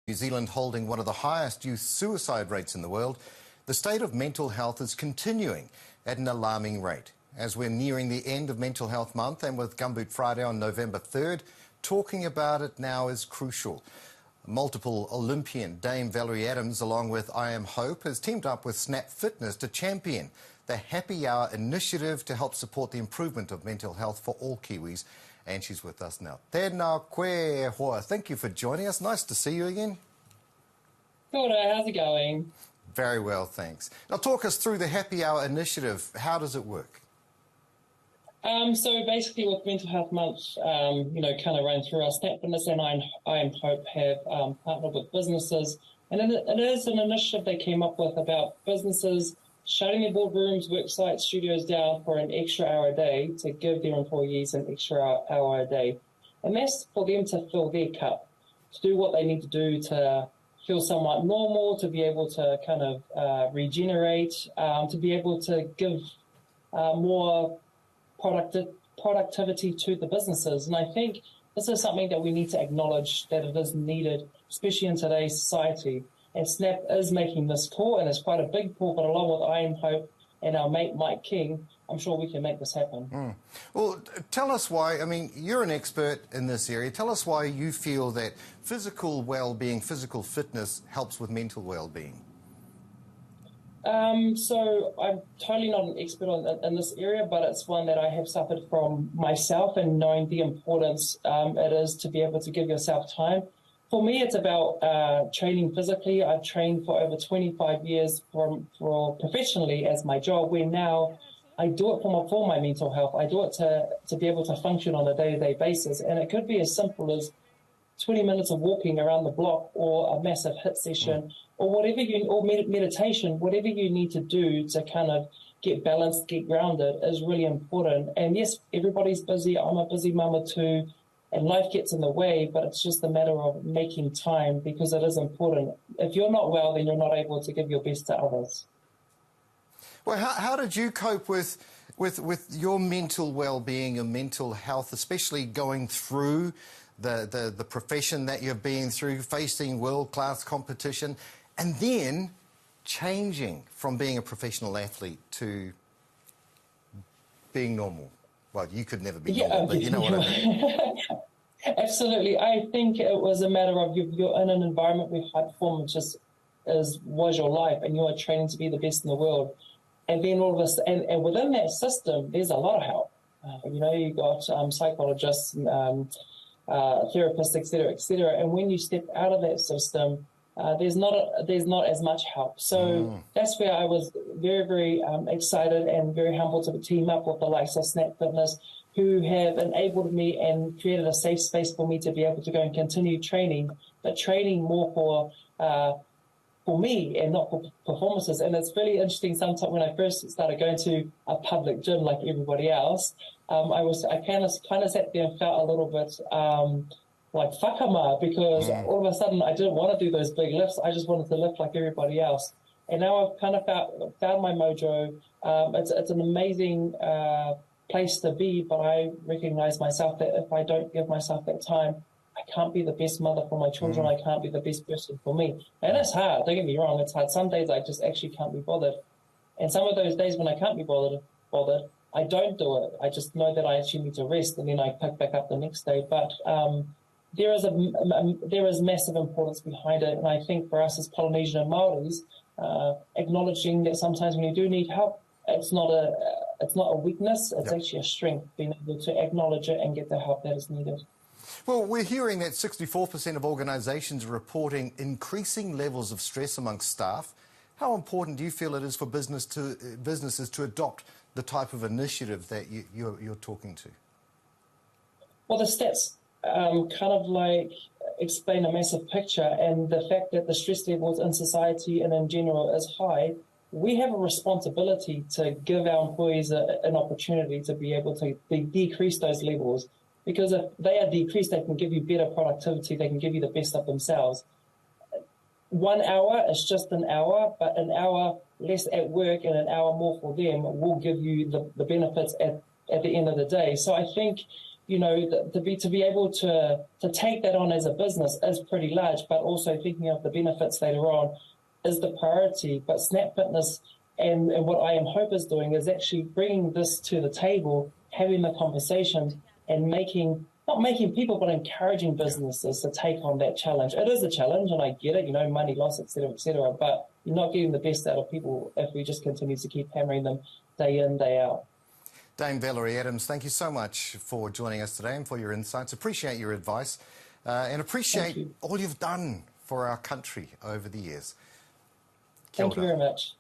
New Zealand holding one of the highest youth suicide rates in the world, the state of mental health is continuing at an alarming rate. As we're nearing the end of Mental Health Month and with Gumboot Friday on November 3rd, talking about it now is crucial. Multiple Olympian Dame Valerie Adams, along with I Am Hope, has teamed up with Snap Fitness to champion the Happy Hour initiative to help support the improvement of mental health for all Kiwis. And she's with us now. Tēnā koe hoa. Thank you for joining us. Nice to see you again. Kia ora, how's it going? Very well, thanks. Now talk us through the Happy Hour initiative. How does it work? So basically with Mental Health Month, kind of run through our Snap Fitness and I Am Hope have partnered with businesses. And it is an initiative they came up with about businesses shutting their boardrooms, work sites, studios down for an extra hour a day to give their employees an extra hour a day. And that's for them to fill their cup, to do what they need to do to feel somewhat normal, to be able to kind of regenerate, to be able to give more productivity to the businesses. And I think this is something that we need to acknowledge that it is needed, especially in today's society. And Snap is making this call, and it's quite a big call, but along with I Am Hope and our mate Mike King, I'm sure we can make this happen. Well, tell us why. I mean, you're an expert in this area. Tell us why you feel that physical well-being, physical fitness helps with mental well-being. So I'm totally not an expert in this area, but it's one that I have suffered from myself, and knowing the importance it is to be able to give yourself time. For me, it's about training physically. I've trained for over 25 years for professionally as my job, where now I do it for my mental health. I do it to be able to function on a day-to-day basis. And it could be as simple as 20 minutes of walking around the block, or a massive HIIT session, or meditation, whatever you need to do to kind of get balanced, get grounded is really important. And yes, everybody's busy. I'm a busy mama too. And life gets in the way, but it's just a matter of making time, because it is important. If you're not well, then you're not able to give your best to others. Well, how did you cope with your mental well-being and mental health, especially going through the profession that you've been through, facing world-class competition, and then changing from being a professional athlete to being normal? Well, you could never be normal, but you know what I mean. Absolutely. I think it was a matter of you're in an environment where high performance was your life, and you are training to be the best in the world. And then all of this, and within that system, there's a lot of help. You got psychologists, therapists, et cetera. And when you step out of that system, there's not as much help. So that's where I was very, very excited and very humbled to team up with the likes of Snap Fitness, who have enabled me and created a safe space for me to be able to go and continue training, but training more for me and not for performances. And it's really interesting. Sometimes when I first started going to a public gym like everybody else, I kind of sat there and felt a little bit like whakama, because all of a sudden I didn't want to do those big lifts. I just wanted to lift like everybody else. And now I've kind of found my mojo. It's an amazing place to be, but I recognize myself that if I don't give myself that time, I can't be the best mother for my children. I can't be the best person for me. And it's hard. Don't get me wrong. It's hard. Some days I just actually can't be bothered. And some of those days when I can't be bothered, I don't do it. I just know that I actually need to rest, and then I pick back up the next day. But there is massive importance behind it. And I think for us as Polynesian and Māoris, acknowledging that sometimes when you do need help, it's not a weakness. It's actually a strength, being able to acknowledge it and get the help that is needed. Well, we're hearing that 64% of organisations are reporting increasing levels of stress amongst staff. How important do you feel it is for businesses to adopt the type of initiative that you're talking to? Well, the stats kind of like explain a massive picture, and the fact that the stress levels in society and in general is high, we have a responsibility to give our employees an opportunity to be able to decrease those levels. Because if they are decreased, they can give you better productivity, they can give you the best of themselves. 1 hour is just an hour, but an hour less at work and an hour more for them will give you the benefits at the end of the day. So I think you know, to be able to take that on as a business is pretty large, but also thinking of the benefits later on is the priority. But Snap Fitness and what I Am Hope is doing is actually bringing this to the table, having the conversation and not making people, but encouraging businesses to take on that challenge. It is a challenge, and I get it, you know, money loss, et cetera, but you're not getting the best out of people if we just continue to keep hammering them day in, day out. Dame Valerie Adams, thank you so much for joining us today and for your insights. Appreciate your advice and appreciate all you've done for our country over the years. Thank you very much.